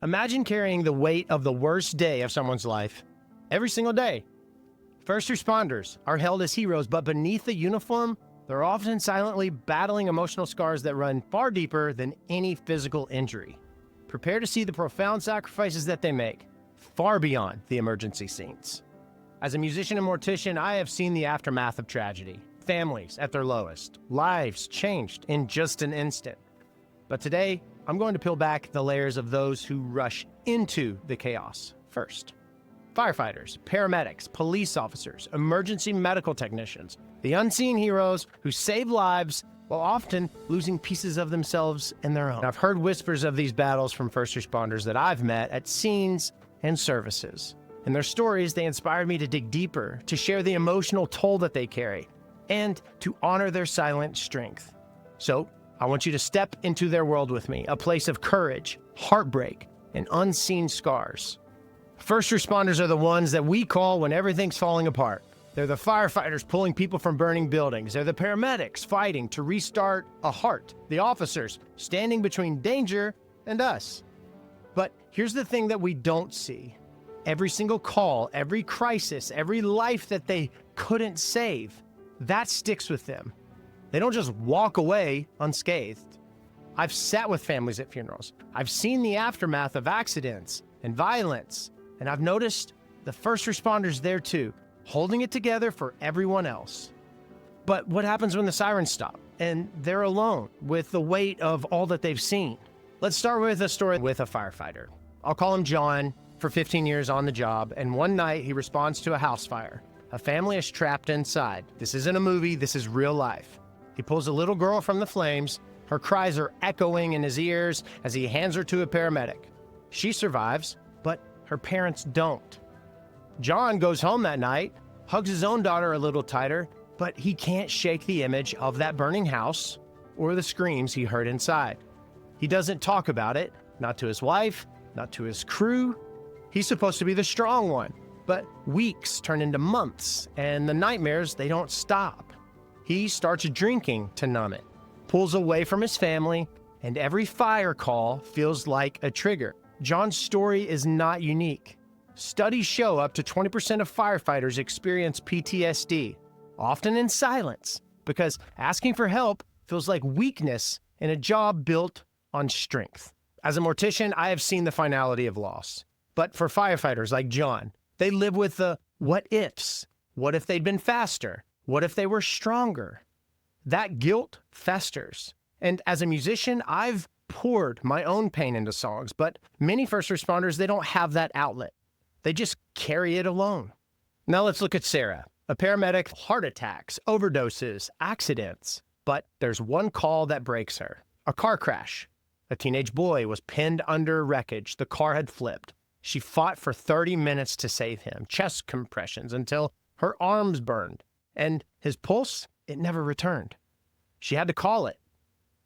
Imagine carrying the weight of the worst day of someone's life every single day. First responders are held as heroes, but beneath the uniform, they're often silently battling emotional scars that run far deeper than any physical injury. Prepare to see the profound sacrifices that they make, far beyond the emergency scenes. As a musician and mortician, I have seen the aftermath of tragedy. Families at their lowest, lives changed in just an instant. But today, I'm going to peel back the layers of those who rush into the chaos first. Firefighters, paramedics, police officers, emergency medical technicians, the unseen heroes who save lives while often losing pieces of themselves and their own. I've heard whispers of these battles from first responders that I've met at scenes and services. In their stories, they inspired me to dig deeper, to share the emotional toll that they carry, and to honor their silent strength. So, I want you to step into their world with me, a place of courage, heartbreak, and unseen scars. First responders are the ones that we call when everything's falling apart. They're the firefighters pulling people from burning buildings. They're the paramedics fighting to restart a heart. The officers standing between danger and us. But here's the thing that we don't see. Every single call, every crisis, every life that they couldn't save, that sticks with them. They don't just walk away unscathed. I've sat with families at funerals. I've seen the aftermath of accidents and violence, and I've noticed the first responders there too, holding it together for everyone else. But what happens when the sirens stop and they're alone with the weight of all that they've seen? Let's start with a story with a firefighter. I'll call him John, for 15 years on the job, and one night he responds to a house fire. A family is trapped inside. This isn't a movie, this is real life. He pulls a little girl from the flames. Her cries are echoing in his ears as he hands her to a paramedic. She survives, but her parents don't. John goes home that night, hugs his own daughter a little tighter, but he can't shake the image of that burning house or the screams he heard inside. He doesn't talk about it, not to his wife, not to his crew. He's supposed to be the strong one, but weeks turn into months, and the nightmares, they don't stop. He starts drinking to numb it, pulls away from his family, and every fire call feels like a trigger. John's story is not unique. Studies show up to 20% of firefighters experience PTSD, often in silence, because asking for help feels like weakness in a job built on strength. As a mortician, I have seen the finality of loss. But for firefighters like John, they live with the what ifs. What if they'd been faster? What if they were stronger? That guilt festers. And as a musician, I've poured my own pain into songs, but many first responders, they don't have that outlet. They just carry it alone. Now let's look at Sarah, a paramedic, heart attacks, overdoses, accidents. But there's one call that breaks her. A car crash. A teenage boy was pinned under wreckage. The car had flipped. She fought for 30 minutes to save him, chest compressions until her arms burned. And his pulse, it never returned. She had to call it.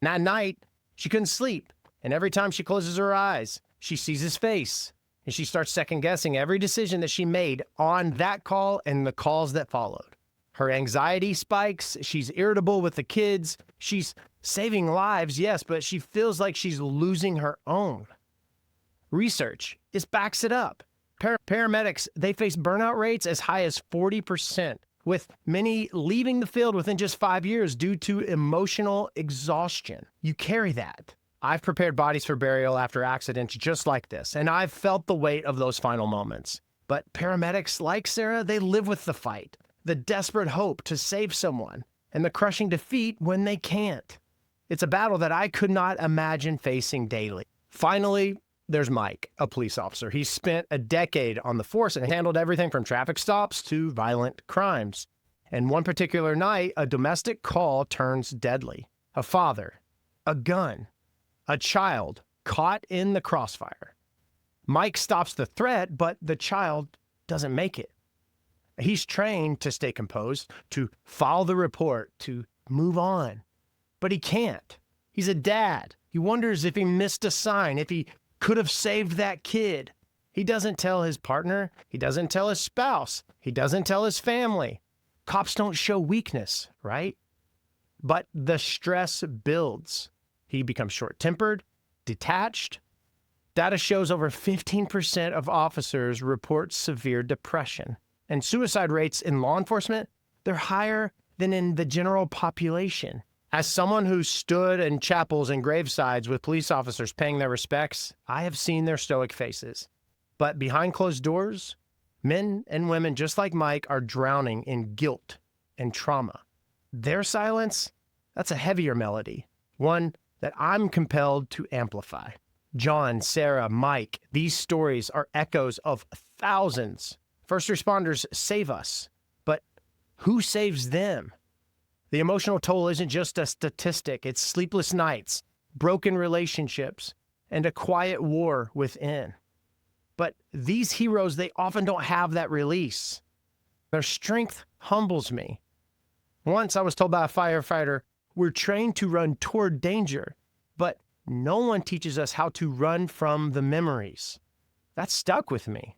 And that night, she couldn't sleep. And every time she closes her eyes, she sees his face. And she starts second-guessing every decision that she made on that call and the calls that followed. Her anxiety spikes. She's irritable with the kids. She's saving lives, yes, but she feels like she's losing her own. Research backs it up. Paramedics, they face burnout rates as high as 40%, with many leaving the field within just 5 years due to emotional exhaustion. You carry that. I've prepared bodies for burial after accidents just like this, and I've felt the weight of those final moments. But paramedics like Sarah, they live with the fight, the desperate hope to save someone, and the crushing defeat when they can't. It's a battle that I could not imagine facing daily. Finally, there's Mike, a police officer. He spent a decade on the force and handled everything from traffic stops to violent crimes. And one particular night, a domestic call turns deadly. A father, a gun, a child caught in the crossfire. Mike stops the threat, but the child doesn't make it. He's trained to stay composed, to file the report, to move on. But he can't. He's a dad. He wonders if he missed a sign, if he could have saved that kid. He doesn't tell his partner. He doesn't tell his spouse. He doesn't tell his family. Cops don't show weakness, right? But the stress builds. He becomes short-tempered, detached, Data shows over 15% of officers report severe depression. And suicide rates in law enforcement, they're higher than in the general population. As someone who stood in chapels and gravesides with police officers paying their respects, I have seen their stoic faces. But behind closed doors, men and women just like Mike are drowning in guilt and trauma. Their silence, that's a heavier melody, one that I'm compelled to amplify. John, Sarah, Mike, these stories are echoes of thousands. First responders save us, but who saves them? The emotional toll isn't just a statistic. It's sleepless nights, broken relationships, and a quiet war within. But these heroes, they often don't have that release. Their strength humbles me. Once I was told by a firefighter, we're trained to run toward danger, but no one teaches us how to run from the memories. That stuck with me.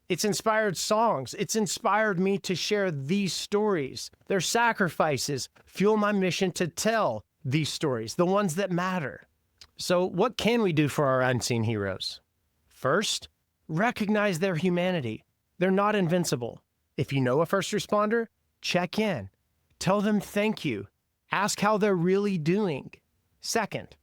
It's inspired songs. It's inspired me to share these stories. Their sacrifices fuel my mission to tell these stories, the ones that matter. So what can we do for our unseen heroes? First, recognize their humanity. They're not invincible. If you know a first responder, check in. Tell them thank you. Ask how they're really doing. Second,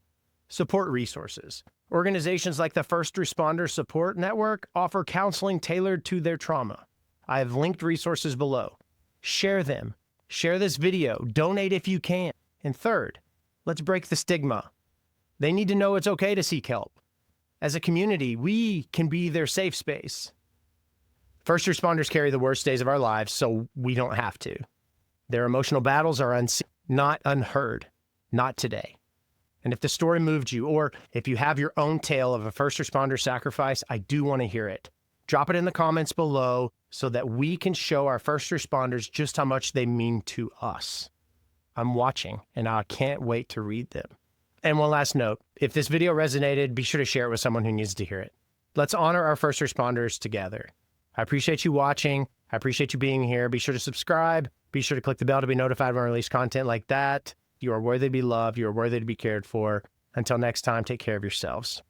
support resources. Organizations like the First Responder Support Network offer counseling tailored to their trauma. I have linked resources below. Share them. Share this video. Donate if you can. And third, let's break the stigma. They need to know it's okay to seek help. As a community, we can be their safe space. First responders carry the worst days of our lives, so we don't have to. Their emotional battles are unseen, not unheard. Not today. And if the story moved you, or if you have your own tale of a first responder sacrifice, I do want to hear it. Drop it in the comments below so that we can show our first responders just how much they mean to us. I'm watching, and I can't wait to read them. And one last note, if this video resonated, be sure to share it with someone who needs to hear it. Let's honor our first responders together. I appreciate you watching. I appreciate you being here. Be sure to subscribe. Be sure to click the bell to be notified when I release content like that. You are worthy to be loved. You are worthy to be cared for. Until next time, take care of yourselves.